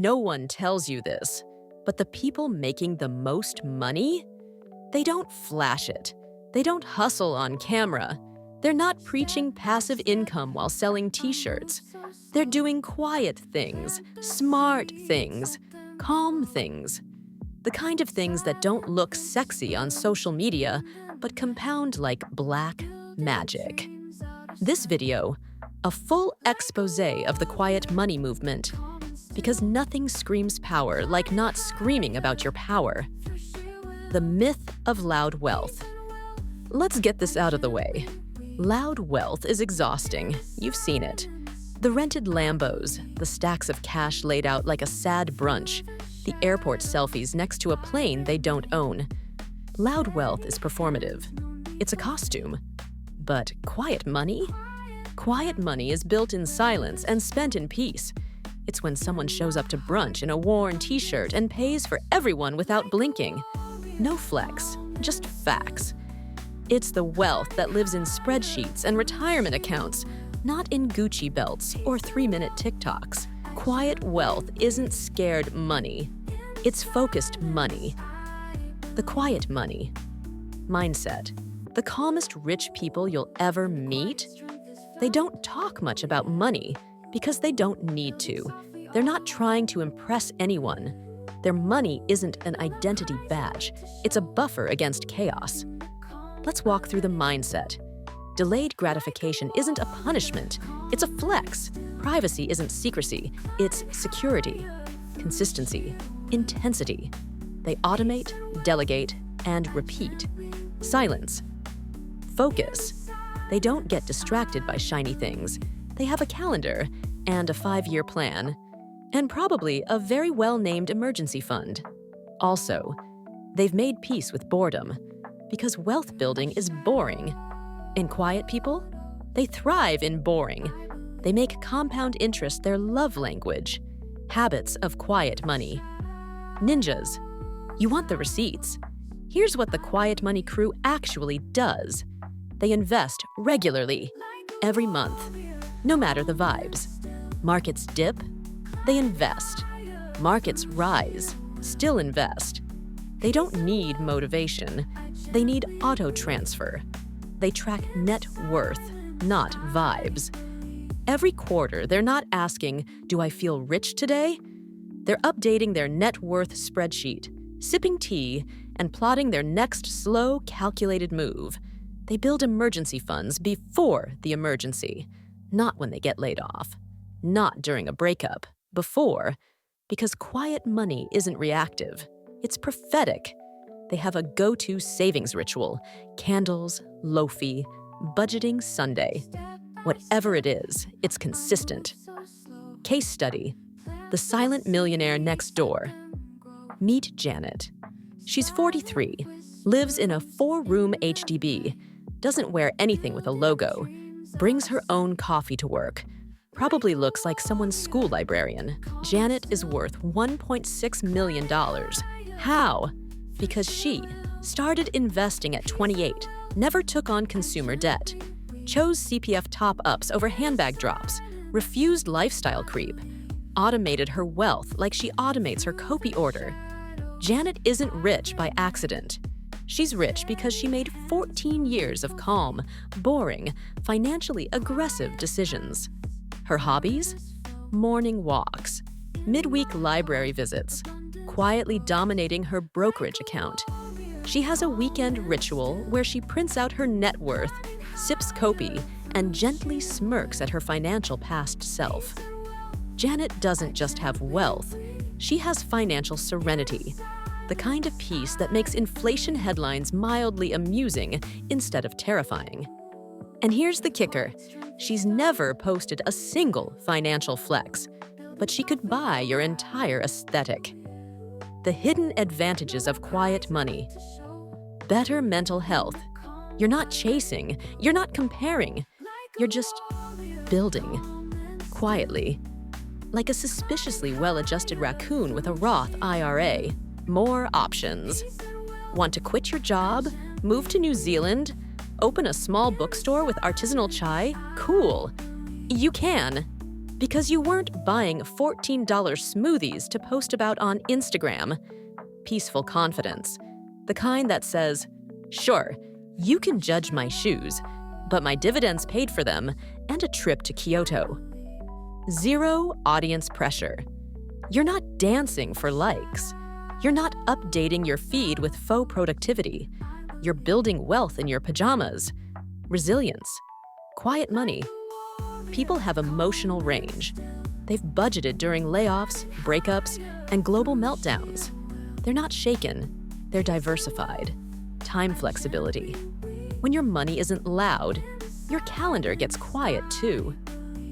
No one tells you this, but the people making the most money? They don't flash it. They don't hustle on camera. They're not preaching passive income while selling t-shirts. They're doing quiet things, smart things, calm things. The kind of things that don't look sexy on social media, but compound like black magic. This video, a full exposé of the quiet money movement, because nothing screams power like not screaming about your power. The myth of loud wealth. Let's get this out of the way. Loud wealth is exhausting. You've seen it. The rented Lambos, the stacks of cash laid out like a sad brunch, the airport selfies next to a plane they don't own. Loud wealth is performative. It's a costume. But quiet money? Quiet money is built in silence and spent in peace. It's when someone shows up to brunch in a worn t-shirt and pays for everyone without blinking. No flex, just facts. It's the wealth that lives in spreadsheets and retirement accounts, not in Gucci belts or 3-minute TikToks. Quiet wealth isn't scared money. It's focused money. The quiet money. Mindset. The calmest rich people you'll ever meet? They don't talk much about money because they don't need to. They're not trying to impress anyone. Their money isn't an identity badge. It's a buffer against chaos. Let's walk through the mindset. Delayed gratification isn't a punishment. It's a flex. Privacy isn't secrecy. It's security. Consistency. Intensity. They automate, delegate, and repeat. Silence. Focus. They don't get distracted by shiny things. They have a calendar and a 5-year plan, and probably a very well-named emergency fund. Also, they've made peace with boredom, because wealth building is boring. And quiet people? They thrive in boring. They make compound interest their love language. Habits of quiet money. Ninjas. You want the receipts. Here's what the quiet money crew actually does. They invest regularly, every month, no matter the vibes. Markets dip, they invest. Markets rise, still invest. They don't need motivation. They need auto-transfer. They track net worth, not vibes. Every quarter, they're not asking, "Do I feel rich today?" They're updating their net worth spreadsheet, sipping tea, and plotting their next slow, calculated move. They build emergency funds before the emergency, not when they get laid off. Not during a breakup, before, because quiet money isn't reactive. It's prophetic. They have a go-to savings ritual, candles, lofi, budgeting Sunday. Whatever it is, it's consistent. Case study, the silent millionaire next door. Meet Janet. She's 43, lives in a 4-room HDB, doesn't wear anything with a logo, brings her own coffee to work, probably looks like someone's school librarian. Janet is worth $1.6 million. How? Because she started investing at 28, never took on consumer debt, chose CPF top-ups over handbag drops, refused lifestyle creep, automated her wealth like she automates her copy order. Janet isn't rich by accident. She's rich because she made 14 years of calm, boring, financially aggressive decisions. Her hobbies? Morning walks, midweek library visits, quietly dominating her brokerage account. She has a weekend ritual where she prints out her net worth, sips Kopi, and gently smirks at her financial past self. Janet doesn't just have wealth, she has financial serenity, the kind of peace that makes inflation headlines mildly amusing instead of terrifying. And here's the kicker, she's never posted a single financial flex, but she could buy your entire aesthetic. The hidden advantages of quiet money. Better mental health. You're not chasing, you're not comparing, you're just building. Quietly. Like a suspiciously well-adjusted raccoon with a Roth IRA. More options. Want to quit your job? Move to New Zealand? Open a small bookstore with artisanal chai? Cool. You can. Because you weren't buying $14 smoothies to post about on Instagram. Peaceful confidence. The kind that says, sure, you can judge my shoes, but my dividends paid for them and a trip to Kyoto. Zero audience pressure. You're not dancing for likes. You're not updating your feed with faux productivity. You're building wealth in your pajamas. Resilience. Quiet money. People have emotional range. They've budgeted during layoffs, breakups, and global meltdowns. They're not shaken. They're diversified. Time flexibility. When your money isn't loud, your calendar gets quiet too.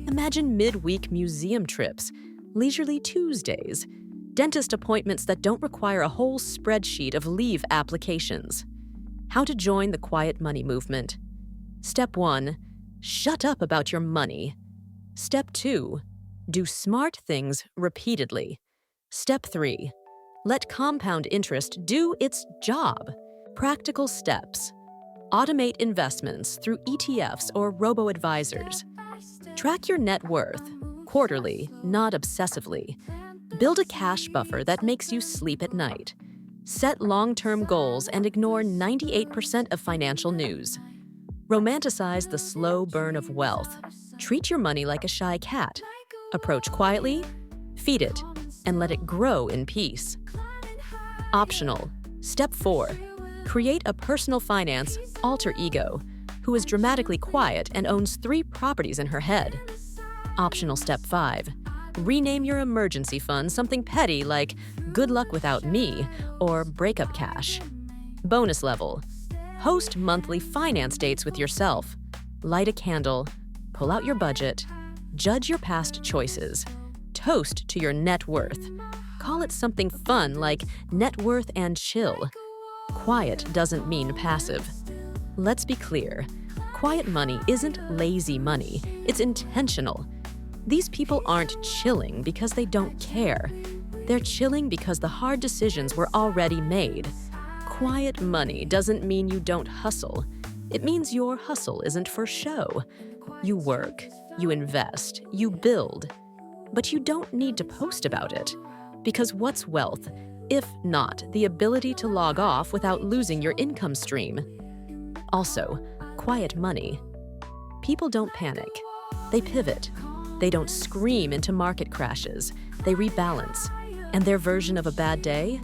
Imagine midweek museum trips, leisurely Tuesdays, dentist appointments that don't require a whole spreadsheet of leave applications. How to join the quiet money movement. Step 1, shut up about your money. Step 2, do smart things repeatedly. Step 3, let compound interest do its job. Practical steps. Automate investments through ETFs or robo-advisors. Track your net worth, quarterly, not obsessively. Build a cash buffer that makes you sleep at night. Set long-term goals and ignore 98% of financial news. Romanticize the slow burn of wealth. Treat your money like a shy cat. Approach quietly, feed it, and let it grow in peace. Optional. Step 4. Create a personal finance alter ego who is dramatically quiet and owns 3 properties in her head. Optional Step 5. Rename your emergency fund something petty like good luck without me or breakup cash. Bonus level. Host monthly finance dates with yourself. Light a candle, pull out your budget, judge your past choices, toast to your net worth. Call it something fun like net worth and chill. Quiet doesn't mean passive. Let's be clear. Quiet money isn't lazy money. It's intentional. These people aren't chilling because they don't care. They're chilling because the hard decisions were already made. Quiet money doesn't mean you don't hustle. It means your hustle isn't for show. You work, you invest, you build. But you don't need to post about it. Because what's wealth, if not the ability to log off without losing your income stream? Also, quiet money. People don't panic. They pivot. They don't scream into market crashes. They rebalance. And their version of a bad day?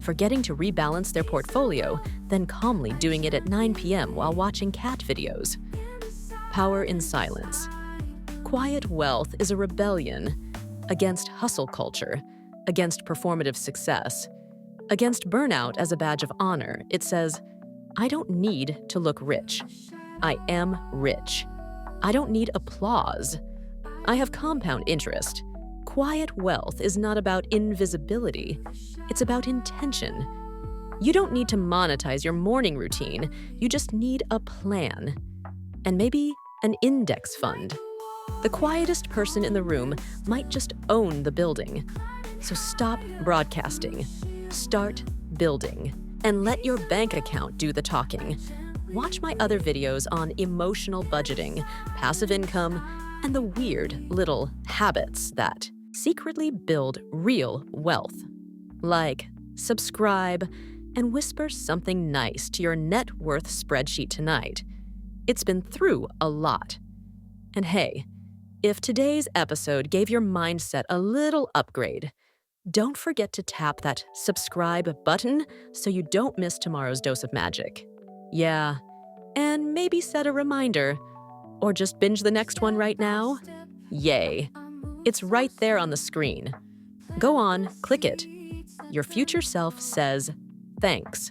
Forgetting to rebalance their portfolio, then calmly doing it at 9 p.m. while watching cat videos. Power in silence. Quiet wealth is a rebellion against hustle culture, against performative success, against burnout as a badge of honor. It says, I don't need to look rich. I am rich. I don't need applause. I have compound interest. Quiet wealth is not about invisibility. It's about intention. You don't need to monetize your morning routine. You just need a plan. And maybe an index fund. The quietest person in the room might just own the building. So stop broadcasting. Start building. And let your bank account do the talking. Watch my other videos on emotional budgeting, passive income, and the weird little habits that secretly build real wealth. Like, subscribe, and whisper something nice to your net worth spreadsheet tonight. It's been through a lot. And hey, if today's episode gave your mindset a little upgrade, don't forget to tap that subscribe button so you don't miss tomorrow's dose of magic. Yeah, and maybe set a reminder. Or just binge the next one right now? Yay. It's right there on the screen. Go on, click it. Your future self says, thanks.